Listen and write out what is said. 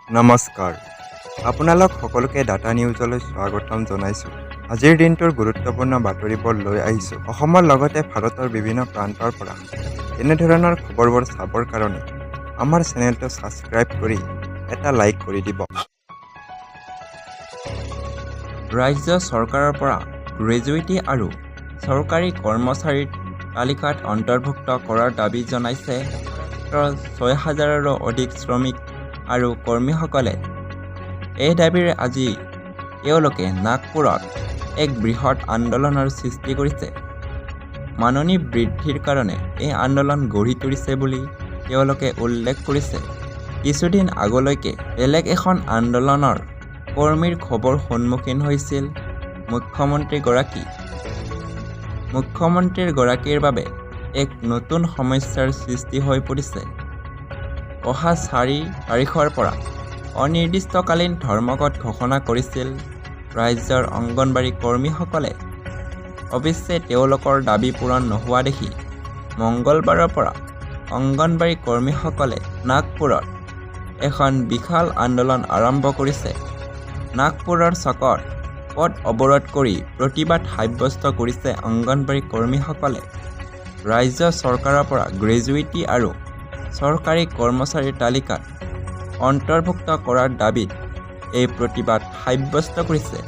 নমস্কাৰ আপোনালোক সকলোকে ডাটা নিউজলৈ স্বাগতম জনাইছোঁ। আজিৰ দিনটোৰ গুৰুত্বপূৰ্ণ বাতৰিবোৰ লৈ আহিছোঁ। অসমৰ লগতে ভাৰতৰ বিভিন্ন প্ৰান্তৰ পৰা এনেধৰণৰ খবৰবোৰ চাবৰ কাৰণে আমাৰ চেনেলটো ছাবস্ক্ৰাইব কৰি এটা লাইক কৰি দিব। ৰাজ্য চৰকাৰৰ পৰা গ্ৰেজুৱেটি আৰু চৰকাৰী কৰ্মচাৰীৰ তালিকাত অন্তৰ্ভুক্ত কৰাৰ দাবী জনাইছে 6,000ৰো অধিক শ্ৰমিক আৰু কৰ্মীসকলে। এই দাবীৰে আজি তেওঁলোকে নাগপুৰত এক বৃহৎ আন্দোলনৰ সৃষ্টি কৰিছে। মাননি বৃদ্ধিৰ কাৰণে এই আন্দোলন গঢ়ি তুলিছে বুলি তেওঁলোকে উল্লেখ কৰিছে। কিছুদিন আগলৈকে বেলেগ এখন আন্দোলনৰ কৰ্মীৰ খবৰ সন্মুখীন হৈছিল মুখ্যমন্ত্ৰীৰ বাবে এক নতুন সমস্যাৰ সৃষ্টি হৈ পৰিছে। অহা 4 তাৰিখৰ পৰা অনিৰ্দিষ্টকালীন ধৰ্মঘট ঘোষণা কৰিছিল ৰাজ্যৰ অংগনবাড়ী কৰ্মীসকলে। অৱশ্যে তেওঁলোকৰ দাবী পূৰণ নোহোৱা দেখি মঙলবাৰৰ পৰা অংগনবাড়ী কৰ্মীসকলে নাগপুৰত এখন বিশাল আন্দোলন আৰম্ভ কৰিছে। নাগপুৰৰ চকত পথ অৱৰোধ কৰি প্ৰতিবাদ সাব্যস্ত কৰিছে অংগনবাড়ী কৰ্মীসকলে। ৰাজ্য চৰকাৰৰ পৰা গ্ৰেজুৱেটি আৰু চৰকাৰী কৰ্মচাৰীৰ তালিকাত অন্তৰ্ভুক্ত কৰাৰ দাবীত এই প্ৰতিবাদ সাব্যস্ত কৰিছে।